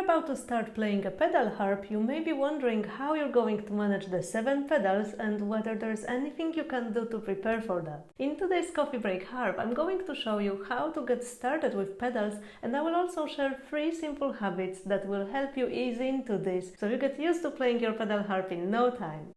about to start playing a pedal harp, you may be wondering how you're going to manage the 7 pedals and whether there's anything you can do to prepare for that. In today's Coffee Break Harp, I'm going to show you how to get started with pedals, and I will also share 3 simple habits that will help you ease into this so you get used to playing your pedal harp in no time.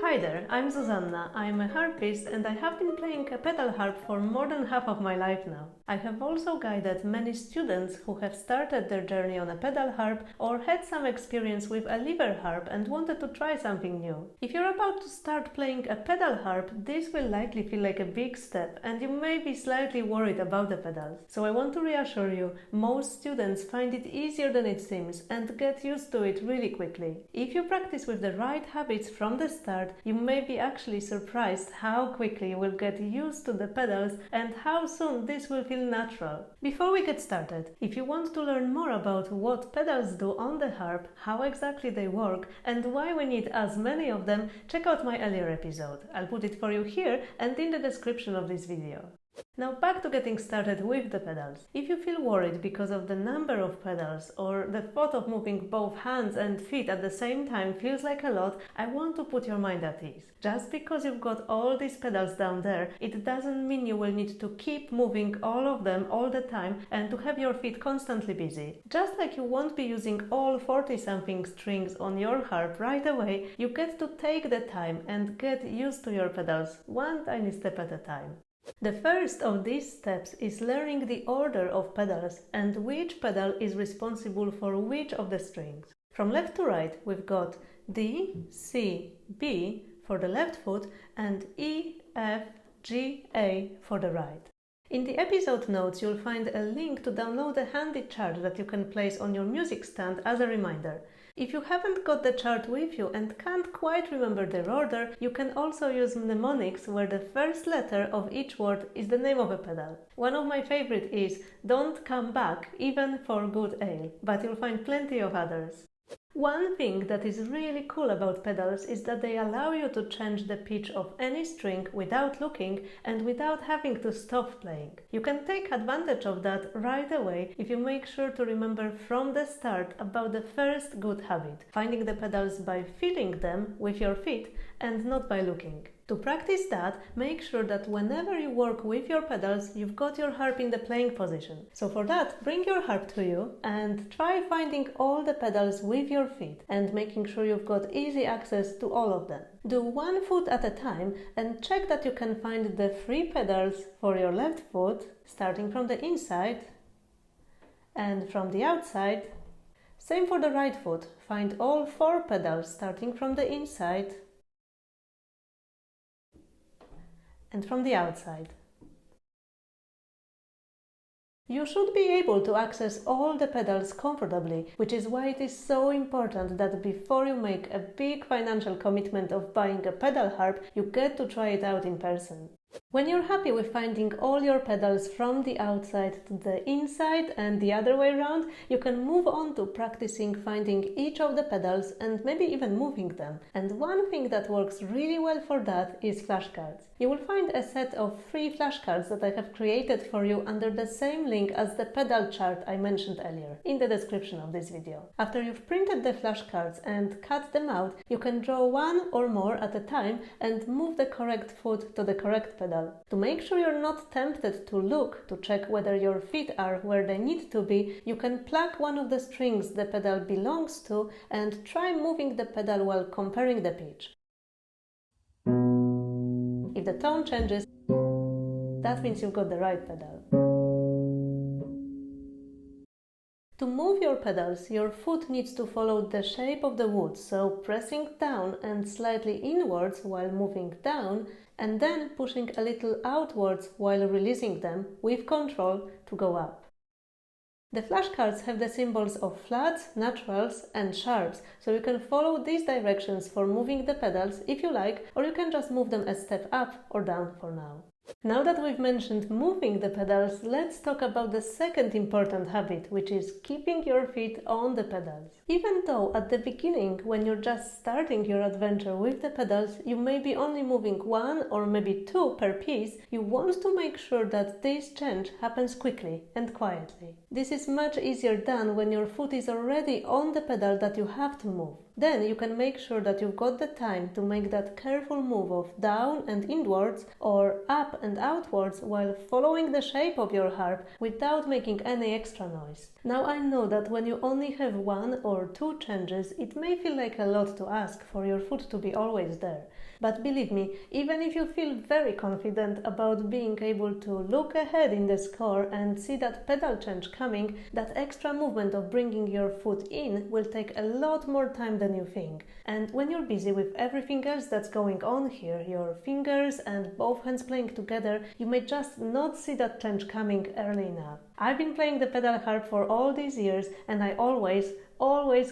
Hi there, I'm Zuzanna. I'm a harpist and I have been playing a pedal harp for more than half of my life now. I have also guided many students who have started their journey on a pedal harp or had some experience with a lever harp and wanted to try something new. If you're about to start playing a pedal harp, this will likely feel like a big step and you may be slightly worried about the pedals. So I want to reassure you, most students find it easier than it seems and get used to it really quickly. If you practice with the right habits from the start, you may be actually surprised how quickly you will get used to the pedals and how soon this will feel natural. Before we get started, if you want to learn more about what pedals do on the harp, how exactly they work, and why we need as many of them, check out my earlier episode. I'll put it for you here and in the description of this video. Now back to getting started with the pedals. If you feel worried because of the number of pedals or the thought of moving both hands and feet at the same time feels like a lot, I want to put your mind at ease. Just because you've got all these pedals down there, it doesn't mean you will need to keep moving all of them all the time and to have your feet constantly busy. Just like you won't be using all 40-something strings on your harp right away, you get to take the time and get used to your pedals one tiny step at a time. The first of these steps is learning the order of pedals and which pedal is responsible for which of the strings. From left to right, we've got D, C, B for the left foot and E, F, G, A for the right. In the episode notes, you'll find a link to download a handy chart that you can place on your music stand as a reminder. If you haven't got the chart with you and can't quite remember their order, you can also use mnemonics where the first letter of each word is the name of a pedal. One of my favorite is "Don't come back, even for good ale," but you'll find plenty of others. One thing that is really cool about pedals is that they allow you to change the pitch of any string without looking and without having to stop playing. You can take advantage of that right away if you make sure to remember from the start about the first good habit, finding the pedals by feeling them with your feet and not by looking. To practice that, make sure that whenever you work with your pedals, you've got your harp in the playing position. So for that, bring your harp to you and try finding all the pedals with your feet and making sure you've got easy access to all of them. Do one foot at a time and check that you can find the 3 pedals for your left foot, starting from the inside and from the outside. Same for the right foot. Find all 4 pedals starting from the inside and from the outside. You should be able to access all the pedals comfortably, which is why it is so important that before you make a big financial commitment of buying a pedal harp, you get to try it out in person. When you're happy with finding all your pedals from the outside to the inside and the other way around, you can move on to practicing finding each of the pedals and maybe even moving them. And one thing that works really well for that is flashcards. You will find a set of 3 flashcards that I have created for you under the same link as the pedal chart I mentioned earlier, in the description of this video. After you've printed the flashcards and cut them out, you can draw one or more at a time and move the correct foot to the correct pedal. To make sure you're not tempted to look to check whether your feet are where they need to be, you can pluck one of the strings the pedal belongs to and try moving the pedal while comparing the pitch. If the tone changes, that means you've got the right pedal. To move your pedals, your foot needs to follow the shape of the wood, so pressing down and slightly inwards while moving down, and then pushing a little outwards while releasing them with control to go up. The flashcards have the symbols of flats, naturals and sharps, so you can follow these directions for moving the pedals if you like, or you can just move them a step up or down for now. Now that we've mentioned moving the pedals, let's talk about the second important habit, which is keeping your feet on the pedals. Even though at the beginning, when you're just starting your adventure with the pedals, you may be only moving one or maybe two per piece, you want to make sure that this change happens quickly and quietly. This is much easier done when your foot is already on the pedal that you have to move. Then you can make sure that you've got the time to make that careful move of down and inwards or up and outwards while following the shape of your harp without making any extra noise. Now I know that when you only have one or two changes, it may feel like a lot to ask for your foot to be always there. But believe me, even if you feel very confident about being able to look ahead in the score and see that pedal change coming, that extra movement of bringing your foot in will take a lot more time than you think. And when you're busy with everything else that's going on here, your fingers and both hands playing together, you may just not see that change coming early enough. I've been playing the pedal harp for all these years and I always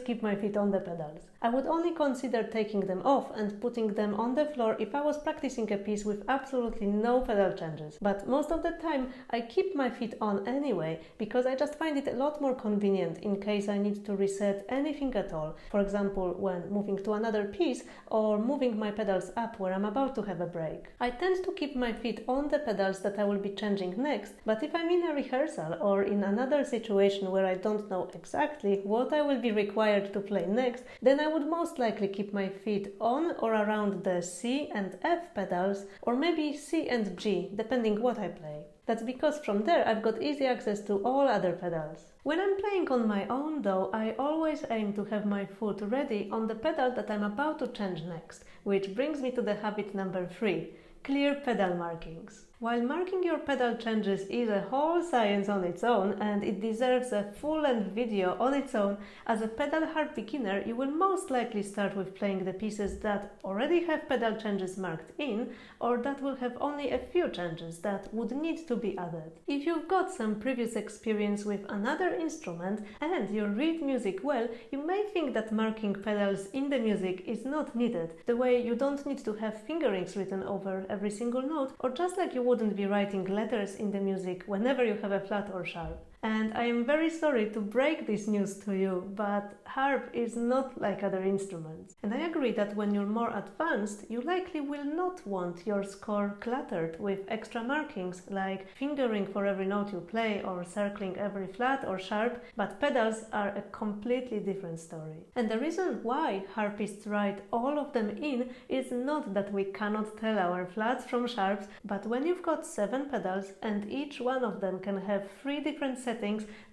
keep my feet on the pedals. I would only consider taking them off and putting them on the floor if I was practicing a piece with absolutely no pedal changes. But most of the time I keep my feet on anyway because I just find it a lot more convenient in case I need to reset anything at all. For example, when moving to another piece or moving my pedals up where I'm about to have a break. I tend to keep my feet on the pedals that I will be changing next, but if I'm in a rehearsal or in another situation where I don't know exactly what I will be required to play next, then I would most likely keep my feet on or around the C and F pedals, or maybe C and G, depending what I play. That's because from there I've got easy access to all other pedals. When I'm playing on my own though, I always aim to have my foot ready on the pedal that I'm about to change next, which brings me to the habit number 3, clear pedal markings. While marking your pedal changes is a whole science on its own and it deserves a full-length video on its own, as a pedal harp beginner you will most likely start with playing the pieces that already have pedal changes marked in or that will have only a few changes that would need to be added. If you've got some previous experience with another instrument and you read music well, you may think that marking pedals in the music is not needed, the way you don't need to have fingerings written over every single note, or just like you wouldn't be writing letters in the music whenever you have a flat or sharp. And I am very sorry to break this news to you, but harp is not like other instruments. And I agree that when you're more advanced, you likely will not want your score cluttered with extra markings like fingering for every note you play or circling every flat or sharp, but pedals are a completely different story. And the reason why harpists write all of them in is not that we cannot tell our flats from sharps, but when you've got 7 pedals and each one of them can have 3 different settings,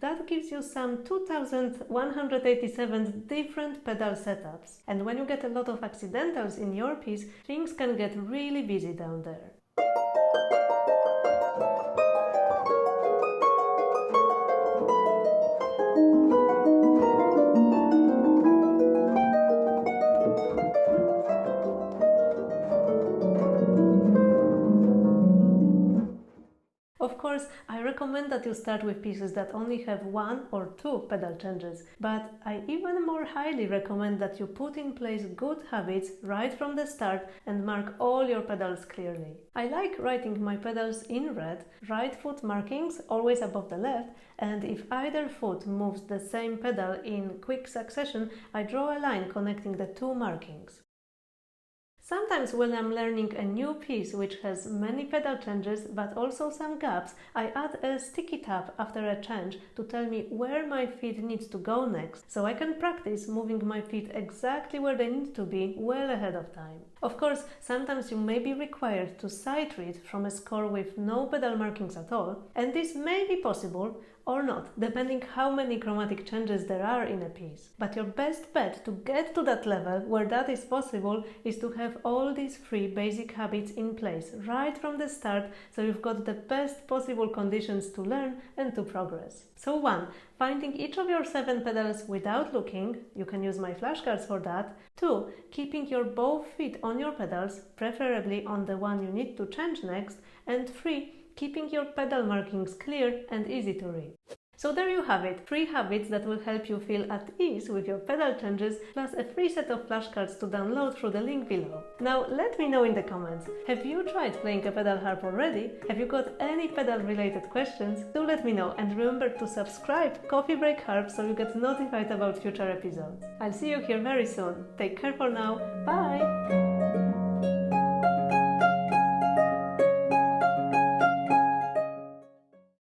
that gives you some 2187 different pedal setups. And when you get a lot of accidentals in your piece, things can get really busy down there. Of course, I recommend that you start with pieces that only have 1 or 2 pedal changes, but I even more highly recommend that you put in place good habits right from the start and mark all your pedals clearly. I like writing my pedals in red, right foot markings always above the left, and if either foot moves the same pedal in quick succession, I draw a line connecting the 2 markings. Sometimes when I'm learning a new piece which has many pedal changes but also some gaps, I add a sticky tab after a change to tell me where my feet need to go next, so I can practice moving my feet exactly where they need to be well ahead of time. Of course, sometimes you may be required to sight read from a score with no pedal markings at all, and this may be possible or not, depending how many chromatic changes there are in a piece. But your best bet to get to that level where that is possible is to have all these 3 basic habits in place right from the start, so you've got the best possible conditions to learn and to progress. So 1. Finding each of your 7 pedals without looking, you can use my flashcards for that. 2. Keeping your both feet on your pedals, preferably on the one you need to change next. And 3. Keeping your pedal markings clear and easy to read. So there you have it, 3 habits that will help you feel at ease with your pedal changes, plus a free set of flashcards to download through the link below. Now let me know in the comments, have you tried playing a pedal harp already? Have you got any pedal related questions? Do let me know, and remember to subscribe Coffee Break Harp so you get notified about future episodes. I'll see you here very soon. Take care for now. Bye!